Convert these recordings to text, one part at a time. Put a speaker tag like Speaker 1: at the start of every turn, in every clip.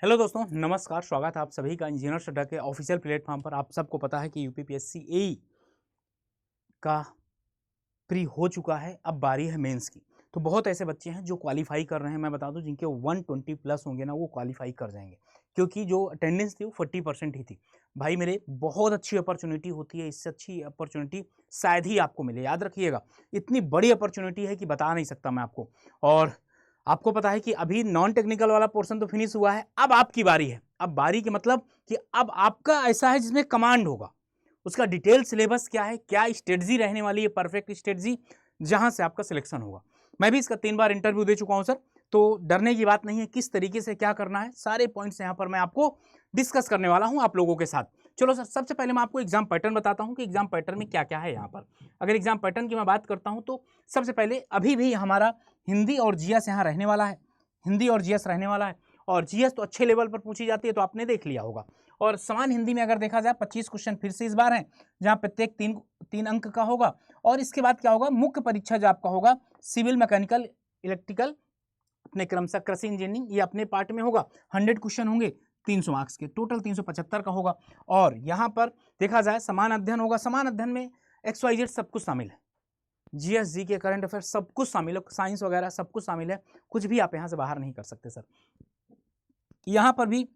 Speaker 1: Hello दोस्तों, नमस्कार। स्वागत है आप सभी का इंजीनियर्स अड्डा के ऑफिशियल प्लेटफॉर्म पर। आप सबको पता है कि यूपीपीएससी एई का प्री हो चुका है, अब बारी है मेंस की। तो बहुत ऐसे बच्चे हैं जो क्वालिफाई कर रहे हैं, मैं बता दूं, जिनके 120 प्लस होंगे ना, वो क्वालिफाई कर जाएंगे, क्योंकि जो अटेंडेंस थी वो 40% ही थी। भाई मेरे, बहुत अच्छी अपॉर्चुनिटी होती है, इससे अच्छी अपॉर्चुनिटी शायद ही आपको मिले। याद रखिएगा, इतनी बड़ी अपॉर्चुनिटी है कि बता नहीं सकता मैं आपको। और आपको पता है कि अभी नॉन टेक्निकल वाला पोर्शन तो फिनिश हुआ है, अब आपकी बारी है। अब बारी के मतलब कि अब आपका ऐसा है जिसमें कमांड होगा। उसका डिटेल सिलेबस क्या है, क्या स्ट्रेटजी रहने वाली है, परफेक्ट स्ट्रेटजी, जहां से आपका सिलेक्शन होगा। मैं भी इसका 3 बार इंटरव्यू दे चुका हूं सर, तो डरने की बात नहीं है। किस तरीके से क्या करना है, सारे पॉइंट्स यहां पर मैं आपको डिस्कस करने वाला हूं आप लोगों के साथ। चलो सर, सबसे पहले मैं आपको एग्जाम पैटर्न बताता हूं कि एग्जाम पैटर्न में क्या क्या है यहाँ पर। अगर एग्जाम पैटर्न की मैं बात करता हूं तो सबसे पहले अभी भी हमारा हिंदी और जीएस यहाँ रहने वाला है। हिंदी और जीएस रहने वाला है, और जीएस तो अच्छे लेवल पर पूछी जाती है, तो आपने देख लिया होगा। और समान हिंदी में अगर देखा जाए 25 क्वेश्चन फिर से इस बार हैं, जहां प्रत्येक तीन अंक का होगा। और इसके बाद क्या होगा, मुख्य परीक्षा जो आपका होगा सिविल, मैकेनिकल, इलेक्ट्रिकल, अपने क्रमशः कृषि इंजीनियरिंग, ये अपने पार्ट में होगा। 100 क्वेश्चन होंगे, 300 मार्क्स के, टोटल 375 का होगा। और यहाँ पर देखा जाए समान अध्ययन होगा। समान अध्ययन में XYZ सब कुछ शामिल है, जीएस, जी के, करंट अफेयर सब कुछ शामिल है, साइंस वगैरह सब कुछ शामिल है। कुछ भी आप यहाँ से बाहर नहीं कर सकते सर। यहाँ पर भी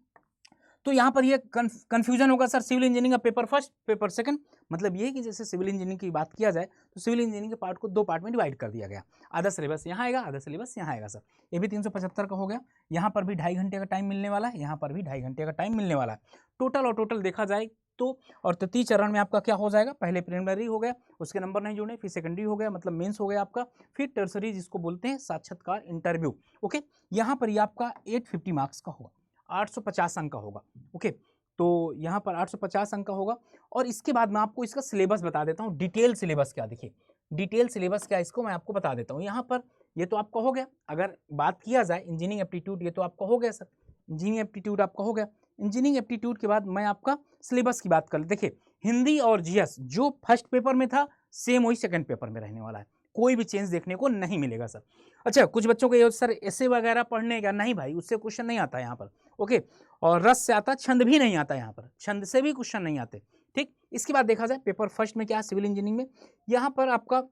Speaker 1: तो यहाँ पर ये कंफ्यूजन होगा सर, सिविल इंजीनियरिंग का पेपर फर्स्ट, पेपर सेकंड। मतलब ये कि जैसे सिविल इंजीनियरिंग की बात किया जाए तो सिविल इंजीनियरिंग के पार्ट को 2 पार्ट में डिवाइड कर दिया गया। आधा सिलेबस यहाँ आएगा, आधा सिलेबस यहाँ आएगा सर। ये भी 375 का हो गया। यहाँ पर भी 2.5 घंटे का टाइम मिलने वाला है, यहाँ पर भी 2.5 घंटे का टाइम मिलने वाला है। टोटल और टोटल देखा जाए तो, और तृतीय चरण में आपका क्या हो जाएगा, पहले प्रिलिमिनरी हो गया, उसके नंबर नहीं जुड़े, फिर सेकेंडरी हो गया, मतलब मेंस हो गया आपका, फिर टर्सरी जिसको बोलते हैं साक्षात्कार इंटरव्यू। ओके, यहाँ पर ये आपका 850 मार्क्स का होगा, 850 अंक का होगा। ओके, तो यहाँ पर 850 अंक का होगा। और इसके बाद मैं आपको इसका सिलेबस बता देता हूँ, डिटेल सिलेबस क्या। देखिए डिटेल सिलेबस क्या, इसको मैं आपको बता देता हूँ। यहाँ पर ये तो आपका हो गया। अगर बात किया जाए इंजीनियरिंग एप्टीट्यूड, ये तो आपका हो गया सर, इंजीनियरिंग एप्टीट्यूड आपका हो गया। इंजीनियरिंग एप्टीट्यूड के बाद मैं आपका सिलेबस की बात कर, देखिए हिंदी और जीएस जो फर्स्ट पेपर में था सेम वही सेकंड पेपर में रहने वाला है, कोई भी चेंज देखने को नहीं मिलेगा सर। अच्छा, कुछ बच्चों को ये सर ऐसे वगैरह पढ़ने का, नहीं भाई, उससे क्वेश्चन नहीं आता यहाँ पर। ओके, और रस से आता, छंद भी नहीं आता यहाँ पर, छंद से भी क्वेश्चन नहीं आते। ठीक, इसके बाद देखा जाए पेपर फर्स्ट में क्या है, सिविल इंजीनियरिंग में यहाँ पर आपका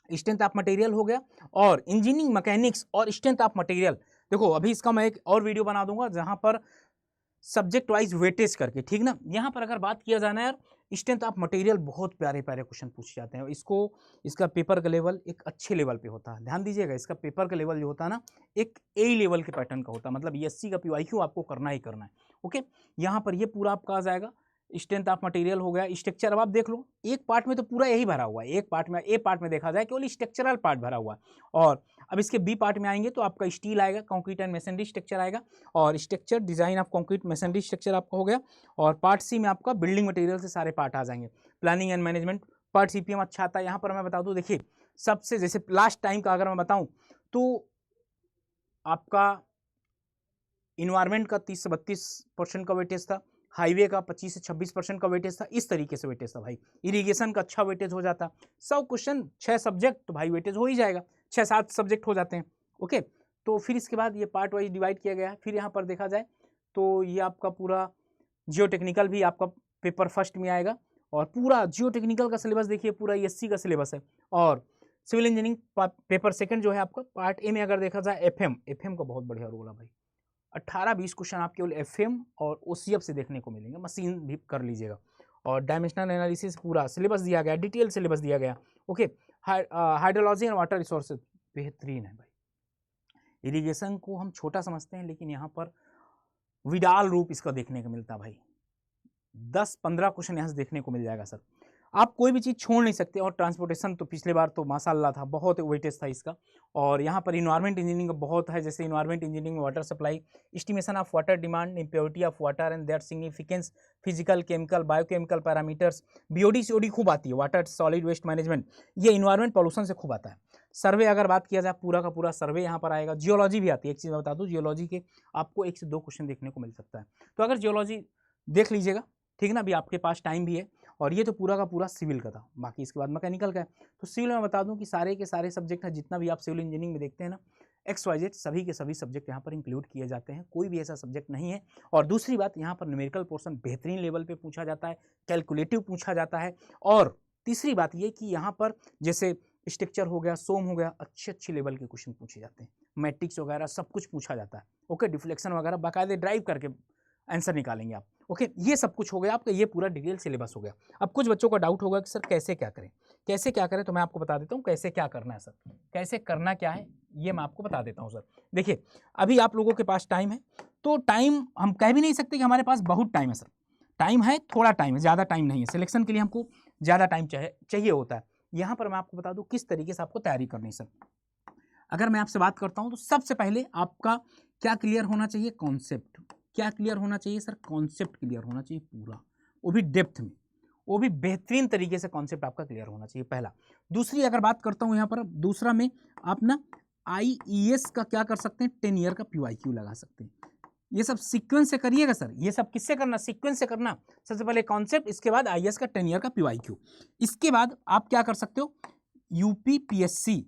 Speaker 1: स्ट्रेंथ ऑफ मटेरियल हो गया, और इंजीनियरिंग मैकेनिक्स और स्ट्रेंथ ऑफ मटेरियल। देखो अभी इसका मैं एक और वीडियो बना दूंगा जहां पर सब्जेक्ट वाइज वेटेज करके, ठीक ना। यहाँ पर अगर बात किया जाए ना यार, स्ट्रेंथ ऑफ मटेरियल बहुत प्यारे प्यारे क्वेश्चन पूछे जाते हैं। इसका पेपर का लेवल एक अच्छे लेवल पे होता है, ध्यान दीजिएगा। इसका पेपर का लेवल जो होता है ना, एक ए लेवल के पैटर्न का होता है, मतलब ESC का PYQ आपको करना ही करना है। ओके, यहाँ पर ये पूरा आपका आ जाएगा। स्ट्रेंथ ऑफ मटेरियल हो गया, स्ट्रक्चर। अब आप देख लो, एक पार्ट में तो पूरा यही भरा हुआ है, एक पार्ट में, ए पार्ट में देखा जाए केवल स्ट्रक्चरल पार्ट भरा हुआ है। और अब इसके बी पार्ट में आएंगे तो आपका स्टील आएगा, कंक्रीट एंड मैसनरी स्ट्रक्चर आएगा, और structure design of concrete masonry structure आपका हो गया। और पार्ट सी में आपका बिल्डिंग मटेरियल से सारे पार्ट आ जाएंगे। Planning and management part CPM अच्छा आता है। यहाँ पर मैं बता दूँ, देखिए सबसे जैसे लास्ट टाइम का अगर मैं बताऊँ तो आपका इन्वायरमेंट का 30 से 32% का वेटेज था, हाईवे का 25 से 26% का वेटेज था, इस तरीके से वेटेज था भाई। इरिगेशन का अच्छा वेटेज हो जाता, 100 क्वेश्चन 6 सब्जेक्ट, तो भाई वेटेज हो ही जाएगा, 6-7 सब्जेक्ट हो जाते हैं। ओके, तो फिर इसके बाद ये पार्ट वाइज डिवाइड किया गया है। फिर यहाँ पर देखा जाए तो ये आपका पूरा जियो टेक्निकल भी आपका पेपर फर्स्ट में आएगा, और पूरा जियो टेक्निकल का सिलेबस देखिए पूरा ESC का सिलेबस है। और सिविल इंजीनियरिंग पेपर सेकंड जो है आपका पार्ट ए में अगर देखा जाए एफएम का बहुत बढ़िया रोल है भाई। 18-20 क्वेश्चन आप केवल एफएम और OCF से देखने को मिलेंगे, मशीन भी कर लीजिएगा। और डायमेंशनल एनालिसिस पूरा सिलेबस दिया गया, डिटेल सिलेबस दिया गया। Okay, hydrology and water resources बेहतरीन है भाई। इरिगेशन को हम छोटा समझते हैं, लेकिन यहाँ पर विडाल रूप इसका देखने को मिलता है भाई। 10-15 क्वेश्चन यहाँ से देखने को मिल जाएगा सर, आप कोई भी चीज़ छोड़ नहीं सकते। और ट्रांसपोर्टेशन तो पिछले बार तो माशाल्लाह था, बहुत वेटेज था इसका। और यहाँ पर इन्वायरमेंट इंजीनियरिंग बहुत है, जैसे environment engineering, water supply, estimation of water demand, impurity of water and that significance, physical, chemical, biochemical parameters, BOD COD खूब आती है, वाटर सॉलिड वेस्ट मैनेजमेंट, ये इन्वायरमेंट पॉल्यूशन से खूब आता है। सर्वे अगर बात किया जाए, पूरा का पूरा सर्वे यहाँ पर आएगा। जियोलॉजी भी आती है, एक चीज़ मैं बता दूँ, जियोलॉजी के आपको 1 से 2 क्वेश्चन देखने को मिल सकता है। तो अगर जियोलॉजी देख लीजिएगा, ठीक ना, अभी आपके पास टाइम भी है। और ये तो पूरा का पूरा सिविल का था, बाकी इसके बाद मैकेनिकल का है। तो सिविल में बता दूं कि सारे के सारे सब्जेक्ट हैं, जितना भी आप सिविल इंजीनियरिंग में देखते हैं ना, XYZ सभी के सभी सब्जेक्ट यहाँ पर इंक्लूड किए जाते हैं, कोई भी ऐसा सब्जेक्ट नहीं है। और दूसरी बात, यहाँ पर न्यूमेरिकल पोर्शन बेहतरीन लेवल पे पूछा जाता है, कैलकुलेटिव पूछा जाता है। और तीसरी बात ये कि यहाँ पर जैसे स्ट्रक्चर हो गया, सोम हो गया, अच्छे लेवल के क्वेश्चन पूछे जाते हैं, मैट्रिक्स वगैरह सब कुछ पूछा जाता है। ओके, डिफ्लेक्शन वगैरह बाकायदे ड्राइव करके आंसर निकालेंगे आप। ओके, ये सब कुछ हो गया आपका, ये पूरा डिटेल सिलेबस हो गया। अब कुछ बच्चों का डाउट होगा कि सर कैसे क्या करें, कैसे क्या करें, तो मैं आपको बता देता हूँ कैसे क्या करना है सर। कैसे करना क्या है ये मैं आपको बता देता हूँ सर। देखिए, अभी आप लोगों के पास टाइम है, तो टाइम हम कह भी नहीं सकते कि हमारे पास बहुत टाइम है सर। टाइम है, थोड़ा टाइम है, ज़्यादा टाइम नहीं है। सिलेक्शन के लिए हमको ज़्यादा टाइम चाहिए होता है। यहाँ पर मैं आपको बता दूँ किस तरीके से आपको तैयारी करनी है सर। अगर मैं आपसे बात करता हूँ तो सबसे पहले आपका क्या क्लियर होना चाहिए, कॉन्सेप्ट। क्या क्लियर होना चाहिए सर, कॉन्सेप्ट क्लियर होना चाहिए पूरा, वो भी डेप्थ में, वो भी बेहतरीन तरीके से कॉन्सेप्ट आपका क्लियर होना चाहिए, पहला। दूसरी अगर बात करता हूँ यहाँ पर, दूसरा में आप ना IES का क्या कर सकते हैं, 10 ईयर का PYQ लगा सकते हैं। ये सब सीक्वेंस से करिएगा सर। ये सब किससे करना, सीक्वेंस से करना। सबसे पहले कॉन्सेप्ट, इसके बाद IES का 10 ईयर का PYQ। इसके बाद आप क्या कर सकते हो, UPPSC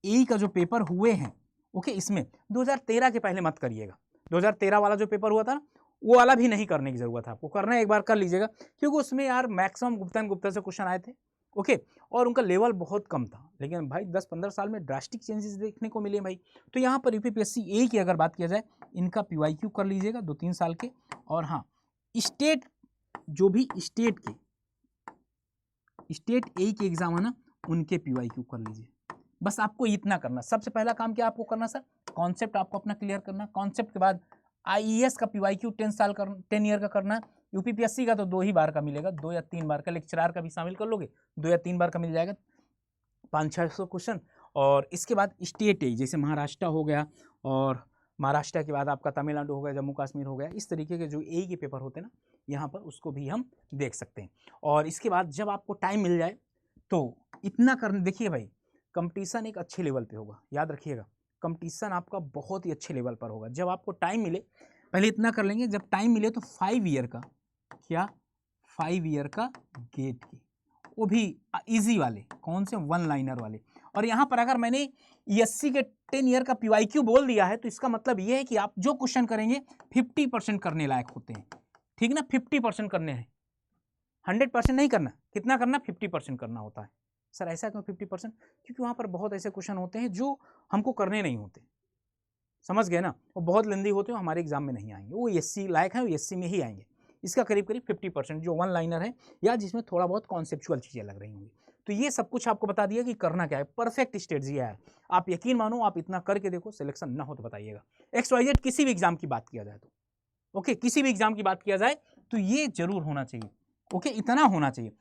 Speaker 1: AE का जो पेपर हुए हैं, ओके, इसमें 2013 के पहले मत करिएगा। 2013 वाला जो पेपर हुआ था ना, वो वाला भी नहीं करने की जरूरत है आपको। करना एक बार कर लीजिएगा, क्योंकि उसमें यार मैक्सिमम गुप्ता से क्वेश्चन आए थे, ओके, और उनका लेवल बहुत कम था। लेकिन भाई 10-15 साल में ड्रास्टिक चेंजेस देखने को मिले भाई। तो यहाँ पर UPPSC AE की अगर बात किया जाए, इनका PYQ कर लीजिएगा 2-3 साल के। और हाँ, स्टेट जो भी स्टेट AE के एग्जाम है ना, उनके PYQ कर लीजिए। बस आपको इतना करना। सबसे पहला काम क्या आपको करना सर, कॉन्सेप्ट आपको अपना क्लियर करना। कॉन्सेप्ट के बाद IES का PYQ 10 ईयर का करना। UPPSC का तो 2 ही बार का मिलेगा, 2 या 3 बार का, लेक्चरार का भी शामिल कर लोगे, 2 या 3 बार का मिल जाएगा, 500-600 क्वेश्चन। और इसके बाद स्टेट AE, जैसे महाराष्ट्र हो गया, और महाराष्ट्र के बाद आपका तमिलनाडु हो गया, जम्मू कश्मीर हो गया, इस तरीके के जो AE के पेपर होते हैं ना, यहाँ पर उसको भी हम देख सकते हैं। और इसके बाद जब आपको टाइम मिल जाए तो इतना करने, देखिए भाई, कंपटीशन एक अच्छे लेवल पे होगा, याद रखिएगा, कंपटीशन आपका बहुत ही अच्छे लेवल पर होगा। जब आपको टाइम मिले, पहले इतना कर लेंगे, जब टाइम मिले तो 5 ईयर का, क्या 5 ईयर का गेट की, वो भी इजी वाले, कौन से, 1 लाइनर वाले। और यहाँ पर अगर मैंने ESC के 10 ईयर का PYQ बोल दिया है, तो इसका मतलब ये है कि आप जो क्वेश्चन करेंगे 50% करने लायक होते हैं, ठीक ना, 50% करने हैं, 100% नहीं करना। कितना करना, 50% करना होता है। सर ऐसा क्यों 50%? क्योंकि वहाँ पर बहुत ऐसे क्वेश्चन होते हैं जो हमको करने नहीं होते, समझ गए ना, वो बहुत लेंदी होते हैं, हमारे एग्जाम में नहीं आएंगे, वो ESC लायक है, वो ESC में ही आएंगे। इसका करीब 50% जो 1 लाइनर है, या जिसमें थोड़ा बहुत कॉन्सेप्चुअल चीज़ें लग रही होंगी। तो ये सब कुछ आपको बता दिया कि करना क्या है, परफेक्ट स्ट्रेटजी है यार। आप यकीन मानो, आप इतना करके देखो, सिलेक्शन ना हो तो बताइएगा। XYZ किसी भी एग्जाम की बात किया जाए तो, ओके, किसी भी एग्जाम की बात किया जाए तो ये जरूर होना चाहिए, ओके, इतना होना चाहिए।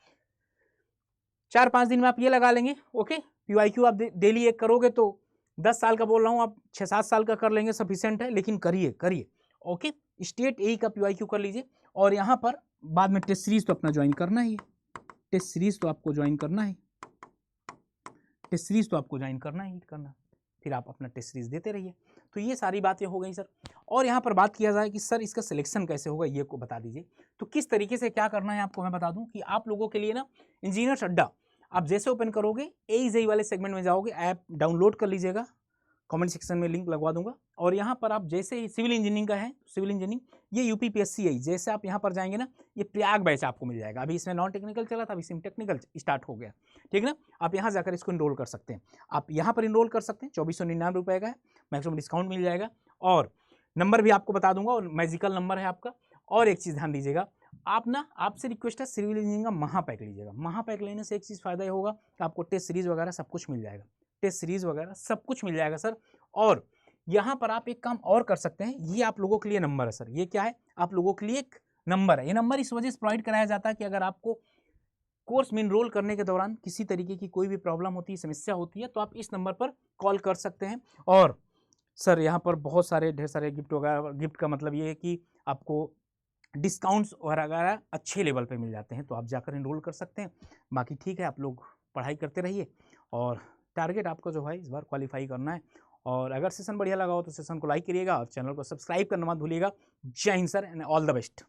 Speaker 1: 4-5 दिन में आप ये लगा लेंगे, ओके, PYQ आप डेली एक करोगे तो 10 साल का बोल रहा हूँ, आप 6-7 साल का कर लेंगे, सफिशिएंट है। लेकिन करिए, ओके, स्टेट AE का PYQ कर लीजिए। और यहाँ पर बाद में टेस्ट सीरीज तो अपना ज्वाइन करना ही है, टेस्ट सीरीज तो आपको ज्वाइन करना है, टेस्ट सीरीज तो आपको ज्वाइन करना ही करना, फिर आप अपना टेस्ट सीरीज देते रहिए। तो ये सारी बातें हो गई सर। और यहाँ पर बात किया जाए कि सर इसका सिलेक्शन कैसे होगा, ये को बता दीजिए। तो किस तरीके से क्या करना है आपको मैं बता दूं कि आप लोगों के लिए ना, इंजीनियर्स अड्डा आप जैसे ओपन करोगे, AE वाले सेगमेंट में जाओगे, ऐप डाउनलोड कर लीजिएगा, कमेंट सेक्शन में लिंक लगवा दूंगा। और यहाँ पर आप जैसे ही सिविल इंजीनियरिंग का है, सिविल इंजीनियरिंग, ये UPPSC AE, जैसे आप यहाँ पर जाएंगे ना, ये प्रयाग बैच आपको मिल जाएगा। अभी इसमें नॉन टेक्निकल चला था, अभी इसमें टेक्निकल स्टार्ट हो गया, ठीक ना। आप यहाँ जाकर इसको इनरोल कर सकते हैं, आप यहाँ पर इनरोल कर सकते हैं। 2499 रुपये का है, मैक्सिमम डिस्काउंट मिल जाएगा। और नंबर भी आपको बता दूंगा, और मैजिकल नंबर है आपका। और एक चीज़ ध्यान दीजिएगा, आप ना, आपसे रिक्वेस्ट है, सिविल इंजीनियरिंग का महापैक लीजिएगा। महापैक लेने से एक चीज़ फायदा ये होगा कि आपको टेस्ट सीरीज वगैरह सब कुछ मिल जाएगा, टेस्ट सीरीज वगैरह सब कुछ मिल जाएगा सर। और यहाँ पर आप एक काम और कर सकते हैं, ये आप लोगों के लिए नंबर है सर। ये क्या है, आप लोगों के लिए एक नंबर है। ये नंबर इस वजह से प्रोवाइड कराया जाता है कि अगर आपको कोर्स में इनरोल करने के दौरान किसी तरीके की कोई भी प्रॉब्लम होती है, समस्या होती है, तो आप इस नंबर पर कॉल कर सकते हैं। और सर यहाँ पर बहुत सारे ढेर सारे गिफ्ट वगैरह, गिफ्ट का मतलब ये है कि आपको डिस्काउंट्स वगैरह अच्छे लेवल पे मिल जाते हैं, तो आप जाकर इनरोल कर सकते हैं। बाकी ठीक है, आप लोग पढ़ाई करते रहिए, और टारगेट आपको जो है इस बार क्वालिफाई करना है। और अगर सेशन बढ़िया लगा हो तो सेशन को लाइक करिएगा, और चैनल को सब्सक्राइब करना मत भूलिएगा। जय Hind sir, and all the best.